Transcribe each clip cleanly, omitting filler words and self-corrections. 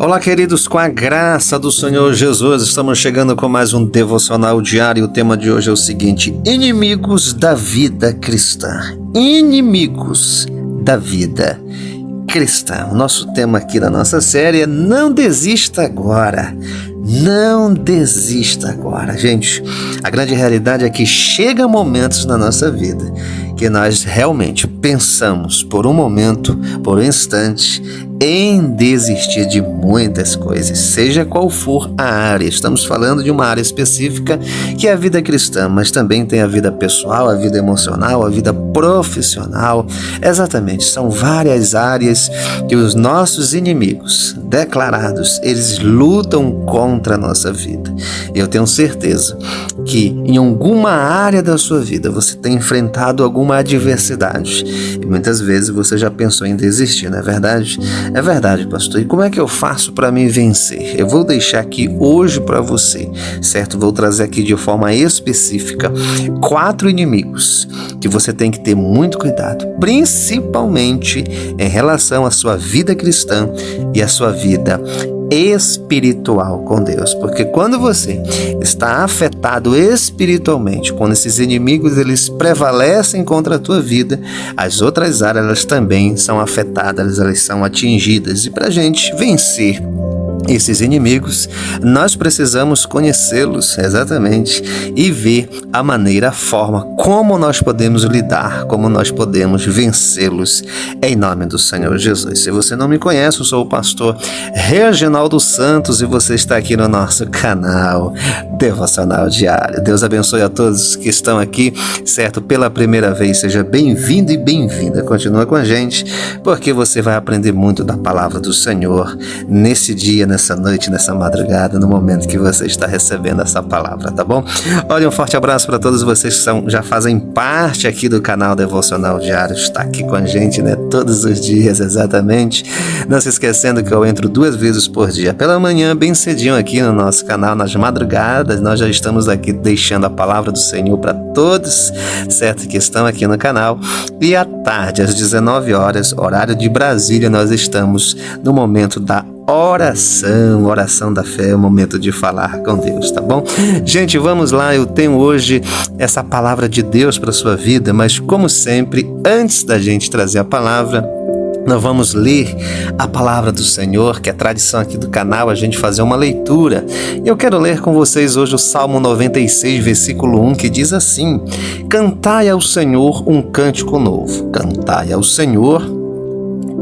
Olá, queridos, com a graça do Senhor Jesus, estamos chegando com mais um devocional diário. O tema de hoje é o seguinte: inimigos da vida cristã. Inimigos da vida cristã. O nosso tema aqui da nossa série é Não Desista Agora. Não desista agora. Gente, a grande realidade é que chega momentos na nossa vida que nós realmente pensamos por um momento, por um instante, em desistir de muitas coisas, seja qual for a área. Estamos falando de uma área específica que é a vida cristã, mas também tem a vida pessoal, a vida emocional, a vida profissional. Exatamente, são várias áreas que os nossos inimigos declarados, eles lutam contra a nossa vida. Eu tenho certeza que em alguma área da sua vida você tem enfrentado alguma adversidade e muitas vezes você já pensou em desistir, não é verdade? É verdade, pastor. E como é que eu faço para me vencer? Eu vou deixar aqui hoje para você, certo? Vou trazer aqui de forma específica 4 inimigos que você tem que ter muito cuidado, principalmente em relação à sua vida cristã e à sua vida espiritual com Deus, porque quando você está afetado espiritualmente, quando esses inimigos eles prevalecem contra a tua vida, as outras áreas elas também são afetadas, elas são atingidas. E para a gente vencer esses inimigos, nós precisamos conhecê-los exatamente e ver a maneira, a forma como nós podemos lidar, como nós podemos vencê-los em nome do Senhor Jesus. Se você não me conhece, eu sou o pastor Reginaldo Santos e você está aqui no nosso canal Devocional Diário. Deus abençoe a todos que estão aqui, certo? Pela primeira vez, seja bem-vindo e bem-vinda. Continua com a gente, porque você vai aprender muito da palavra do Senhor nesse dia, nessa noite, nessa madrugada, no momento que você está recebendo essa palavra, tá bom? Olha, um forte abraço para todos vocês que já fazem parte aqui do canal Devocional Diário, está aqui com a gente, né? Todos os dias, exatamente. Não se esquecendo que eu entro 2 vezes por dia, pela manhã, bem cedinho aqui no nosso canal, nas madrugadas, nós já estamos aqui deixando a palavra do Senhor para todos, certo? Que estão aqui no canal. E à tarde, às 19 horas, horário de Brasília, nós estamos no momento da oração da fé, é o momento de falar com Deus, tá bom? Gente, vamos lá, eu tenho hoje essa palavra de Deus para a sua vida, mas como sempre, antes da gente trazer a palavra, nós vamos ler a palavra do Senhor, que é tradição aqui do canal, a gente fazer uma leitura. Eu quero ler com vocês hoje o Salmo 96, versículo 1, que diz assim: Cantai ao Senhor um cântico novo, cantai ao Senhor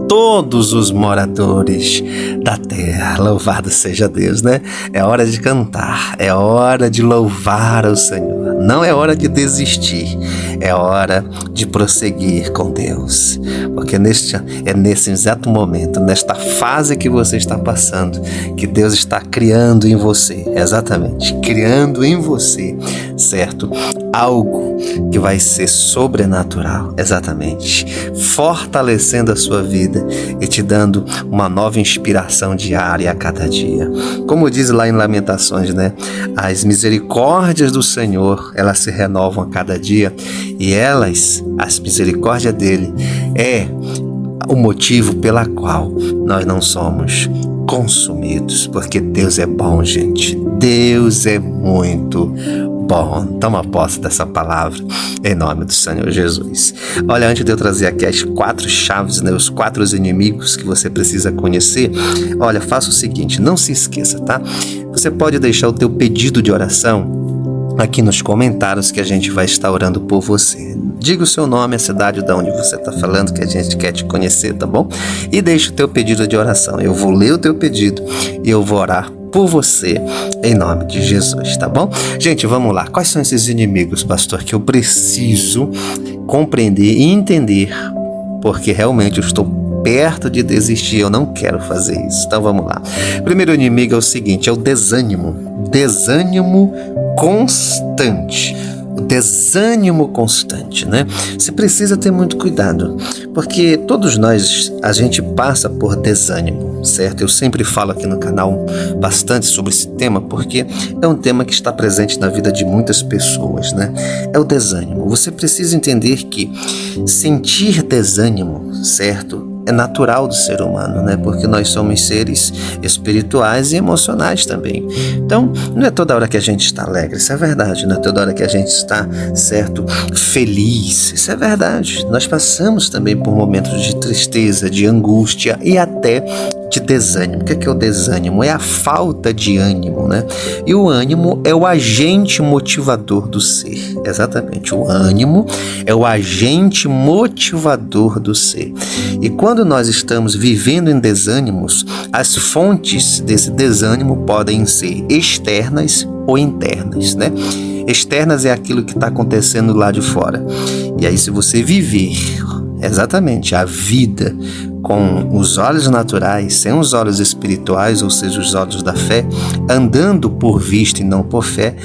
todos os moradores da terra. Louvado seja Deus, né? É hora de cantar, é hora de louvar ao Senhor. Não é hora de desistir, é hora de prosseguir com Deus. Porque é nesse exato momento, nesta fase que você está passando, que Deus está criando em você, exatamente, criando em você, certo? Algo que vai ser sobrenatural, exatamente, fortalecendo a sua vida e te dando uma nova inspiração diária a cada dia. Como diz lá em Lamentações, né? As misericórdias do Senhor, elas se renovam a cada dia e as misericórdias dele é o motivo pela qual nós não somos consumidos, porque Deus é bom, gente. Deus é muito bom. Toma posse dessa palavra em nome do Senhor Jesus. Olha, antes de eu trazer aqui as 4 chaves, né, os 4 inimigos que você precisa conhecer, olha, faça o seguinte, não se esqueça, tá? Você pode deixar o teu pedido de oração aqui nos comentários que a gente vai estar orando por você. Diga o seu nome, a cidade de onde você está falando, que a gente quer te conhecer, tá bom? E deixa o teu pedido de oração. Eu vou ler o teu pedido e eu vou orar por você, em nome de Jesus, tá bom? Gente, vamos lá. Quais são esses inimigos, pastor, que eu preciso compreender e entender, porque realmente eu estou perto de desistir, eu não quero fazer isso. Então vamos lá. O primeiro inimigo é o seguinte, é o desânimo. Desânimo constante. O desânimo constante, né? Você precisa ter muito cuidado, porque todos nós, a gente passa por desânimo, certo? Eu sempre falo aqui no canal bastante sobre esse tema, porque é um tema que está presente na vida de muitas pessoas, né? É o desânimo. Você precisa entender que sentir desânimo, certo? é natural do ser humano, né? Porque nós somos seres espirituais e emocionais também. Então, não é toda hora que a gente está alegre, isso é verdade. Não é toda hora que a gente está, certo, feliz, isso é verdade. Nós passamos também por momentos de tristeza, de angústia e até de desânimo. O que é o desânimo? É a falta de ânimo, né? E o ânimo é o agente motivador do ser. Exatamente. O ânimo é o agente motivador do ser. E quando nós estamos vivendo em desânimos, as fontes desse desânimo podem ser externas ou internas, né? Externas é aquilo que está acontecendo lá de fora. E aí, se você viver exatamente a vida com os olhos naturais, sem os olhos espirituais, ou seja, os olhos da fé, andando por vista e não por fé,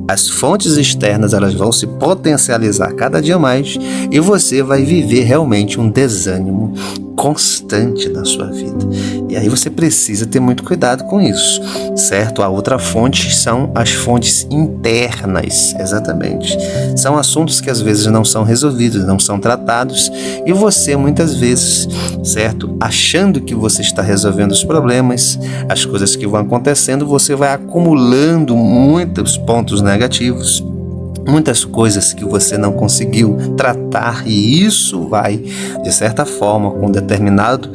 as fontes externas elas vão se potencializar cada dia mais e você vai viver realmente um desânimo constante na sua vida. E aí você precisa ter muito cuidado com isso, certo? A outra fonte são as fontes internas, exatamente. São assuntos que às vezes não são resolvidos, não são tratados e você muitas vezes, certo? Achando que você está resolvendo os problemas, as coisas que vão acontecendo, você vai acumulando muitos pontos negativos, muitas coisas que você não conseguiu tratar e isso vai, de certa forma, com determinado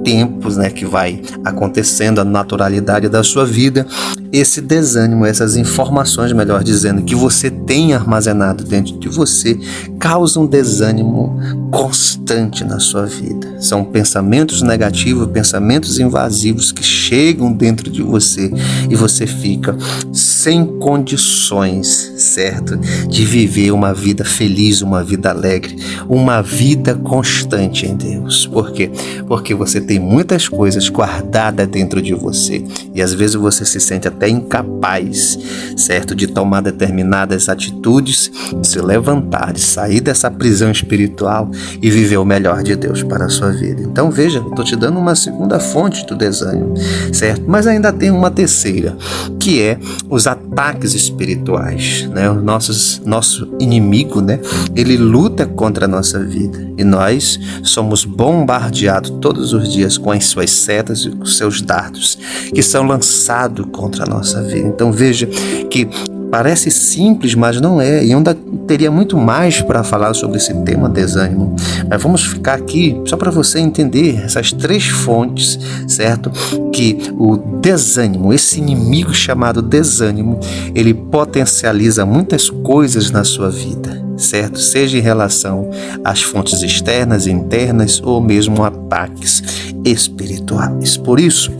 tempos, né, que vai acontecendo a naturalidade da sua vida, esse desânimo, essas informações, melhor dizendo, que você tem armazenado dentro de você, causam desânimo constante na sua vida. São pensamentos negativos, pensamentos invasivos que chegam dentro de você e você fica sem condições, certo, de viver uma vida feliz, uma vida alegre, uma vida constante em Deus. Por quê? Porque você tem muitas coisas guardadas dentro de você e às vezes você se sente até incapaz, certo, de tomar determinadas atitudes, de se levantar, de sair dessa prisão espiritual e viver o melhor de Deus para a sua vida. Então veja, eu estou te dando uma segunda fonte do desânimo, certo? Mas ainda tem uma terceira, que é os ataques espirituais, né? O nosso inimigo, né? Ele luta contra a nossa vida e nós somos bombardeados todos os dias com as suas setas e com os seus dardos que são lançados contra a nossa vida. Então veja que parece simples, mas não é. E ainda teria muito mais para falar sobre esse tema desânimo. Mas vamos ficar aqui só para você entender essas três fontes, certo? Que o desânimo, esse inimigo chamado desânimo, ele potencializa muitas coisas na sua vida, certo? Seja em relação às fontes externas, internas ou mesmo ataques espirituais. Por isso,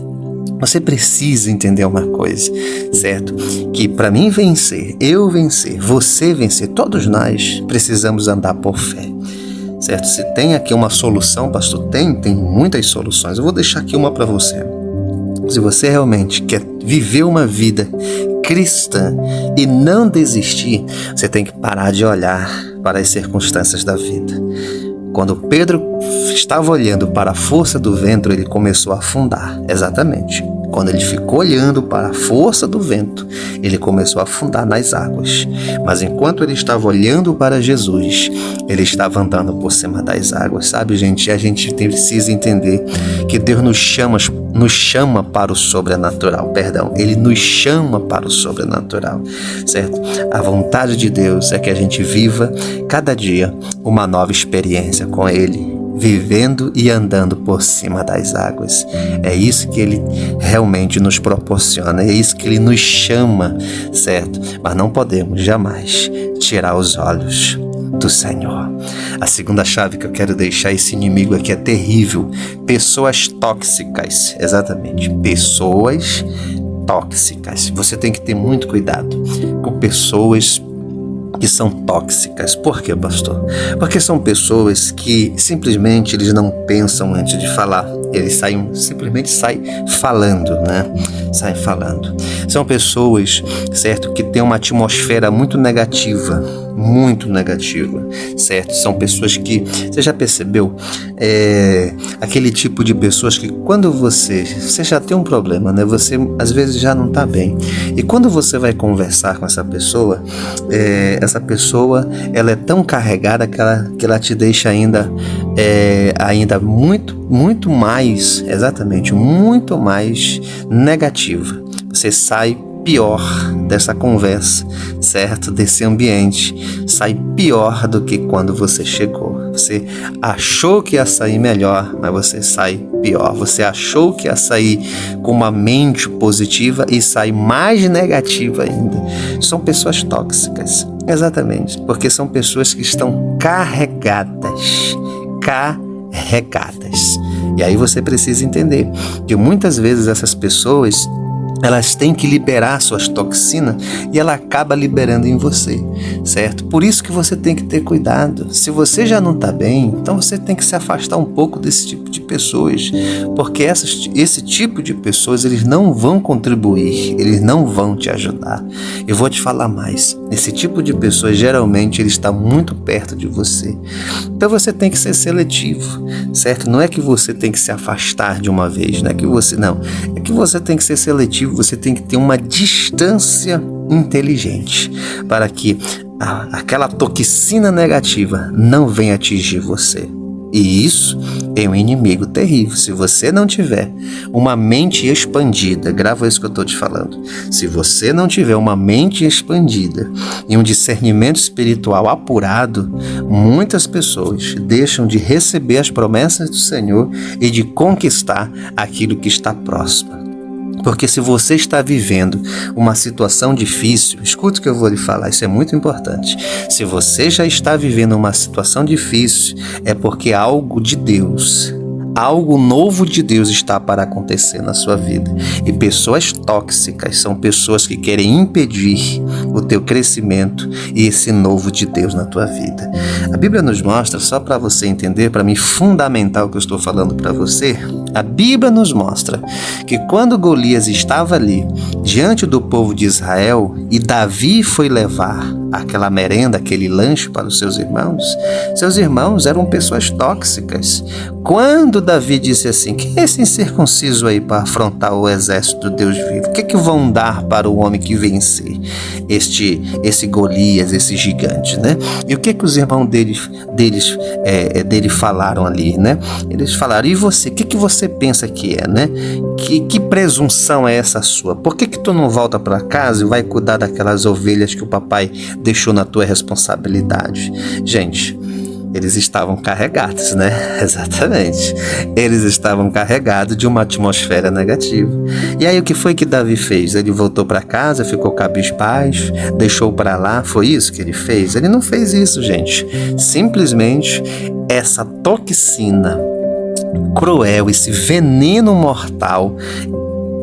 você precisa entender uma coisa, certo? Que para mim vencer, eu vencer, você vencer, todos nós precisamos andar por fé, certo? Se tem aqui uma solução, pastor, tem muitas soluções. Eu vou deixar aqui uma para você. Se você realmente quer viver uma vida cristã e não desistir, você tem que parar de olhar para as circunstâncias da vida. Quando Pedro estava olhando para a força do vento, ele começou a afundar. Exatamente. Quando ele ficou olhando para a força do vento, ele começou a afundar nas águas. Mas enquanto ele estava olhando para Jesus, ele estava andando por cima das águas. Sabe, gente? A gente precisa entender que Deus nos chama para o sobrenatural. Ele nos chama para o sobrenatural, certo? A vontade de Deus é que a gente viva cada dia uma nova experiência com Ele, vivendo e andando por cima das águas. É isso que Ele realmente nos proporciona, é isso que Ele nos chama, certo? Mas não podemos jamais tirar os olhos do Senhor. A segunda chave que eu quero deixar, esse inimigo aqui é terrível. Pessoas tóxicas, exatamente, pessoas tóxicas. Você tem que ter muito cuidado com pessoas que são tóxicas. Por quê, pastor? Porque são pessoas que simplesmente eles não pensam antes de falar. Eles simplesmente saem falando, né? Saem falando. São pessoas, certo, que têm uma atmosfera muito negativa, certo? São pessoas que, você já percebeu, aquele tipo de pessoas que quando você já tem um problema, né? Você às vezes já não está bem. E quando você vai conversar com essa pessoa, ela é tão carregada que ela te deixa ainda ainda muito mais, exatamente, muito mais negativa. Você sai pior dessa conversa, certo? Desse ambiente, sai pior do que quando você chegou. Você achou que ia sair melhor, mas você sai pior. Você achou que ia sair com uma mente positiva e sai mais negativa ainda. São pessoas tóxicas, exatamente, porque são pessoas que estão carregadas. E aí você precisa entender que muitas vezes essas pessoas, elas têm que liberar suas toxinas e ela acaba liberando em você, certo? Por isso que você tem que ter cuidado. Se você já não está bem, então você tem que se afastar um pouco desse tipo de pessoas, porque esse tipo de pessoas, eles não vão contribuir, eles não vão te ajudar. Eu vou te falar mais. Esse tipo de pessoas, geralmente, ele está muito perto de você. Então você tem que ser seletivo, certo? Não é que você tem que se afastar de uma vez, não é que você tem que ser seletivo. Você tem que ter uma distância inteligente para que aquela toxina negativa não venha atingir você. E isso é um inimigo terrível. Se você não tiver uma mente expandida, grava isso que eu estou te falando. Se você não tiver uma mente expandida e um discernimento espiritual apurado, muitas pessoas deixam de receber as promessas do Senhor e de conquistar aquilo que está próximo. Porque se você está vivendo uma situação difícil, escuta o que eu vou lhe falar, isso é muito importante. Se você já está vivendo uma situação difícil, é porque algo de Deus, algo novo de Deus está para acontecer na sua vida. E pessoas tóxicas são pessoas que querem impedir o teu crescimento e esse novo de Deus na tua vida. A Bíblia nos mostra, só para você entender, para me fundamentar o que eu estou falando para você, a Bíblia nos mostra que quando Golias estava ali, diante do povo de Israel, e Davi foi levar aquela merenda, aquele lanche para os seus irmãos eram pessoas tóxicas. Quando Davi disse assim, quem é esse incircunciso aí para afrontar o exército do Deus vivo? O que é que vão dar para o homem que vencer esse Golias, esse gigante, né? E o que é que os irmãos dele falaram ali, né? Eles falaram, e você? O que você pensa que é, né? Que presunção é essa sua? Por que tu não volta para casa e vai cuidar daquelas ovelhas que o papai deixou na tua responsabilidade? Gente, eles estavam carregados, né? Exatamente. Eles estavam carregados de uma atmosfera negativa. E aí o que foi que Davi fez? Ele voltou para casa, ficou cabisbaixo, deixou para lá. Foi isso que ele fez? Ele não fez isso, gente. Simplesmente essa toxina cruel, esse veneno mortal,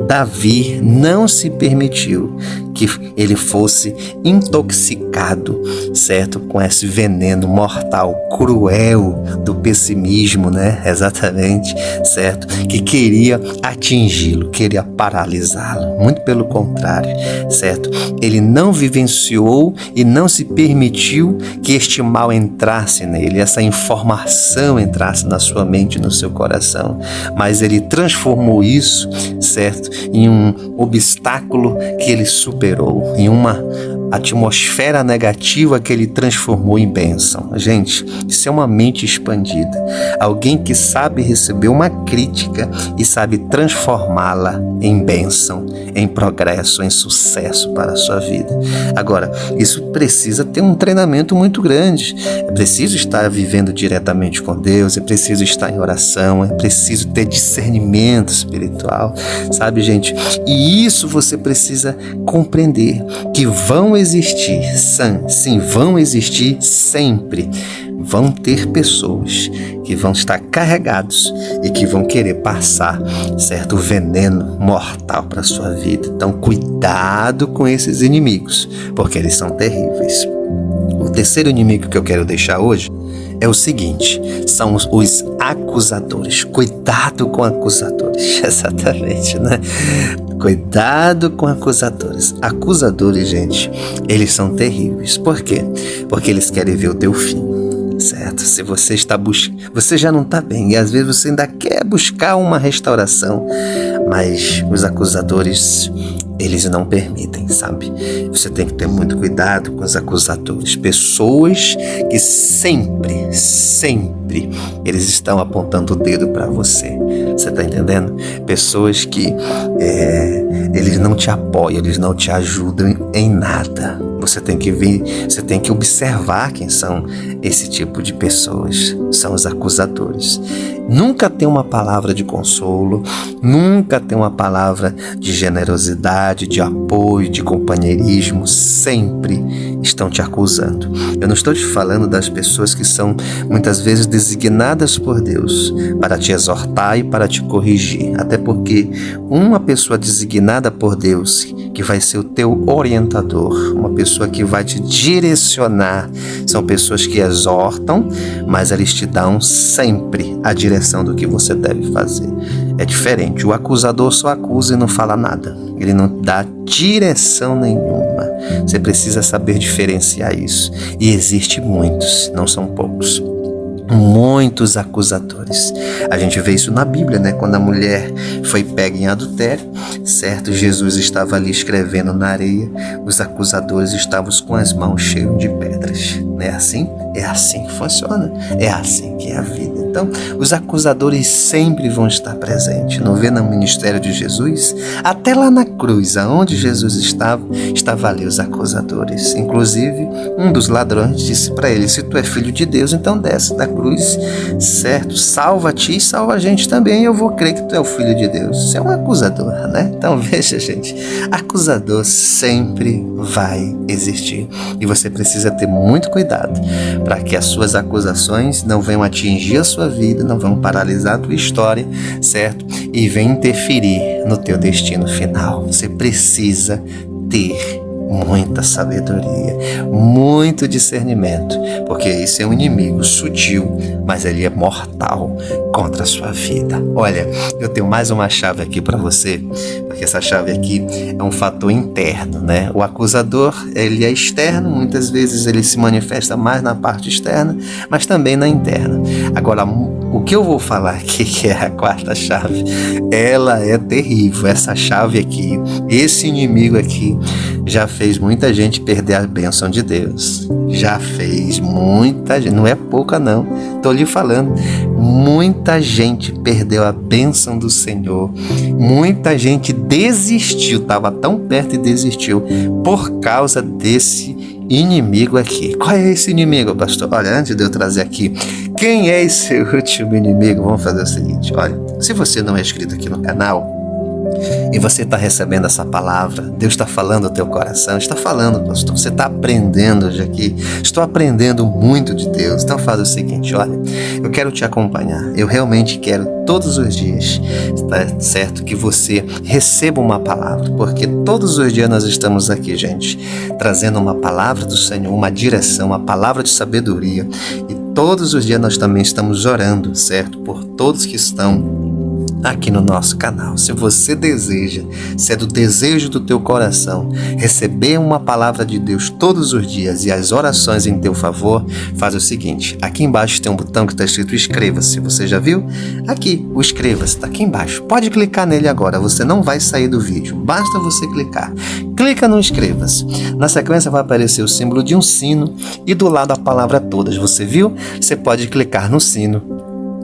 Davi não se permitiu que ele fosse intoxicado, certo? Com esse veneno mortal, cruel do pessimismo, né? Exatamente, certo? Que queria atingi-lo, queria paralisá-lo. Muito pelo contrário, certo? Ele não vivenciou e não se permitiu que este mal entrasse nele, essa informação entrasse na sua mente, no seu coração. Mas ele transformou isso, certo? Em um obstáculo que ele superou, em uma atmosfera negativa que ele transformou em bênção. Gente, isso é uma mente expandida. Alguém que sabe receber uma crítica e sabe transformá-la em bênção, em progresso, em sucesso para a sua vida. Agora, isso precisa ter um treinamento muito grande. É preciso estar vivendo diretamente com Deus, é preciso estar em oração, é preciso ter discernimento espiritual, sabe, gente? E isso você precisa compreender, que vão existir, sim, vão existir sempre. Vão ter pessoas que vão estar carregados e que vão querer passar certo veneno mortal para a sua vida. Então, cuidado com esses inimigos, porque eles são terríveis. O terceiro inimigo que eu quero deixar hoje é o seguinte, são os acusadores. Cuidado com acusadores, exatamente, né? Cuidado com acusadores. Acusadores, gente, eles são terríveis. Por quê? Porque eles querem ver o teu fim, certo? Se você está você já não está bem, e às vezes você ainda quer buscar uma restauração, mas os acusadores, eles não permitem, sabe? Você tem que ter muito cuidado com os acusadores. Pessoas que sempre eles estão apontando o dedo para você. Você tá entendendo? Pessoas que eles não te apoiam, eles não te ajudam em nada. Você tem que ver, você tem que observar quem são esse tipo de pessoas. São os acusadores. Nunca tem uma palavra de consolo, nunca tem uma palavra de generosidade, de apoio, de companheirismo. Sempre estão te acusando. Eu não estou te falando das pessoas que são muitas vezes designadas por Deus para te exortar e para te corrigir. Até porque uma pessoa designada por Deus, que vai ser o teu orientador, uma pessoa que vai te direcionar, são pessoas que exortam, mas eles te dão sempre a direção do que você deve fazer. É diferente, o acusador só acusa e não fala nada, ele não dá direção nenhuma. Você precisa saber diferenciar isso, e existe muitos, não são poucos. Muitos acusadores. A gente vê isso na Bíblia, né? Quando a mulher foi pega em adultério, certo? Jesus estava ali escrevendo na areia, os acusadores estavam com as mãos cheias de pedras. Não é assim? É assim que funciona. É assim que é a vida. Então, os acusadores sempre vão estar presentes. Não vê no ministério de Jesus? Até lá na cruz, aonde Jesus estava ali os acusadores. Inclusive, um dos ladrões disse para ele: se tu é filho de Deus, então desce da cruz, certo? Salva-te e salva a gente também, eu vou crer que tu é o filho de Deus. Você é um acusador, né? Então veja, gente, acusador sempre vai existir. E você precisa ter muito cuidado para que as suas acusações não venham atingir a sua vida, não vão paralisar a tua história, certo? E venham interferir no teu destino final. Você precisa ter muita sabedoria, muito discernimento, porque esse é um inimigo sutil, mas ele é mortal contra a sua vida. Olha, eu tenho mais uma chave aqui para você, porque essa chave aqui é um fator interno, né? O acusador, ele é externo, muitas vezes ele se manifesta mais na parte externa, mas também na interna. Agora, o que eu vou falar aqui, que é a quarta chave, ela é terrível. Essa chave aqui, esse inimigo aqui, já fez muita gente perder a bênção de Deus. Já fez muita gente, não é pouca não, tô lhe falando, muita gente perdeu a bênção do Senhor, muita gente desistiu, estava tão perto e desistiu por causa desse inimigo aqui. Qual é esse inimigo, pastor? Olha, antes de eu trazer aqui, quem é esse último inimigo? Vamos fazer o seguinte, olha, se você não é inscrito aqui no canal, e você está recebendo essa palavra, Deus está falando ao teu coração, está falando, pastor, você está aprendendo hoje aqui, estou aprendendo muito de Deus. Então faz o seguinte, olha, eu quero te acompanhar, eu realmente quero todos os dias, tá certo, que você receba uma palavra, porque todos os dias nós estamos aqui, gente, trazendo uma palavra do Senhor, uma direção, uma palavra de sabedoria, e todos os dias nós também estamos orando, certo, por todos que estão aqui no nosso canal. Se você deseja, se é do desejo do teu coração, receber uma palavra de Deus todos os dias e as orações em teu favor, faz o seguinte, aqui embaixo tem um botão que está escrito inscreva-se, você já viu? Aqui, o inscreva-se, está aqui embaixo, pode clicar nele agora, você não vai sair do vídeo, basta você clicar, clica no inscreva-se, na sequência vai aparecer o símbolo de um sino e do lado a palavra todas, você viu? Você pode clicar no sino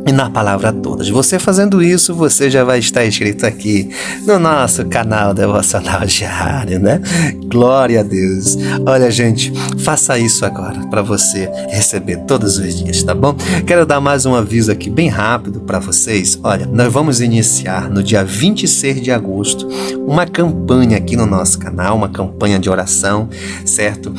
e na palavra todas. Você fazendo isso, você já vai estar inscrito aqui no nosso canal Devocional Diário, né? Glória a Deus. Olha, gente, faça isso agora para você receber todos os dias, tá bom? Quero dar mais um aviso aqui bem rápido para vocês. Olha, nós vamos iniciar no dia 26 de agosto uma campanha aqui no nosso canal, uma campanha de oração, certo?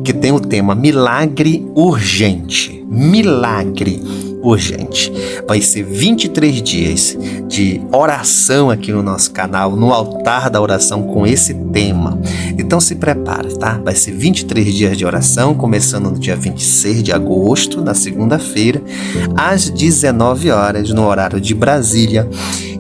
Que tem o tema Milagre Urgente. Milagre urgente. Vai ser 23 dias de oração aqui no nosso canal, no altar da oração com esse tema. Então se prepara, tá? Vai ser 23 dias de oração, começando no dia 26 de agosto, na segunda-feira, às 19 horas, no horário de Brasília.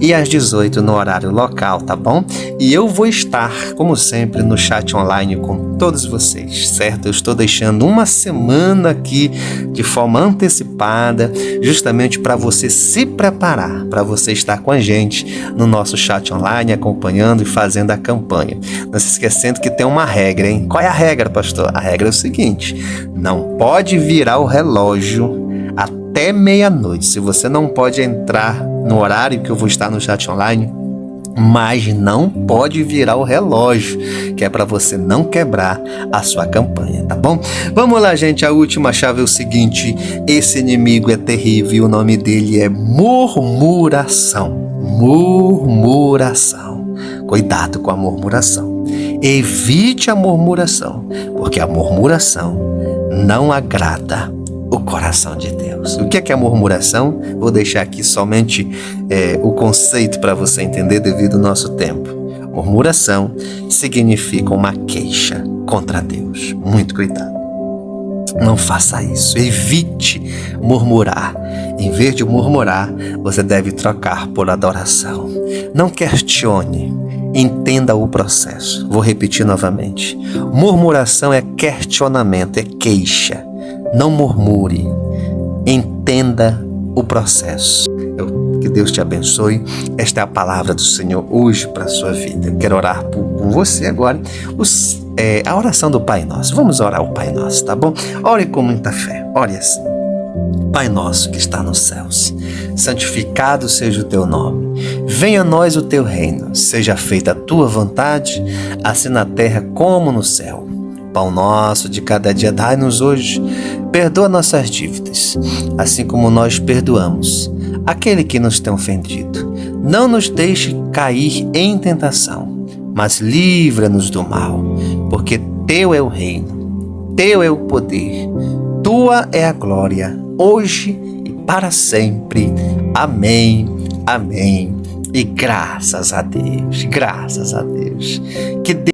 e às 18 no horário local, tá bom? E eu vou estar, como sempre, no chat online com todos vocês, certo? Eu estou deixando uma semana aqui de forma antecipada, justamente para você se preparar, para você estar com a gente no nosso chat online, acompanhando e fazendo a campanha. Não se esquecendo que tem uma regra, hein? Qual é a regra, pastor? A regra é o seguinte: não pode virar o relógio até meia-noite. Se você não pode entrar no horário que eu vou estar no chat online, mas não pode virar o relógio, que é para você não quebrar a sua campanha, tá bom? Vamos lá, gente, a última chave é o seguinte: esse inimigo é terrível e o nome dele é murmuração. Murmuração. Cuidado com a murmuração. Evite a murmuração, porque a murmuração não agrada o coração de Deus. O que é a murmuração? Vou deixar aqui somente o conceito para você entender devido ao nosso tempo. Murmuração significa uma queixa contra Deus. Muito cuidado. Não faça isso. Evite murmurar. Em vez de murmurar, você deve trocar por adoração. Não questione. Entenda o processo. Vou repetir novamente. Murmuração é questionamento, é queixa. Não murmure, entenda o processo. Que Deus te abençoe. Esta é a palavra do Senhor hoje para a sua vida. Eu quero orar com você agora a oração do Pai Nosso. Vamos orar o Pai Nosso, tá bom? Ore com muita fé, ore assim. Pai nosso que está nos céus, santificado seja o teu nome. Venha a nós o teu reino, seja feita a tua vontade, assim na terra como no céu. Pão nosso de cada dia dai-nos hoje. Perdoa nossas dívidas, assim como nós perdoamos aquele que nos tem ofendido. Não nos deixe cair em tentação, mas livra-nos do mal, porque teu é o reino, teu é o poder, tua é a glória, hoje e para sempre. Amém, amém. E graças a Deus, que Deus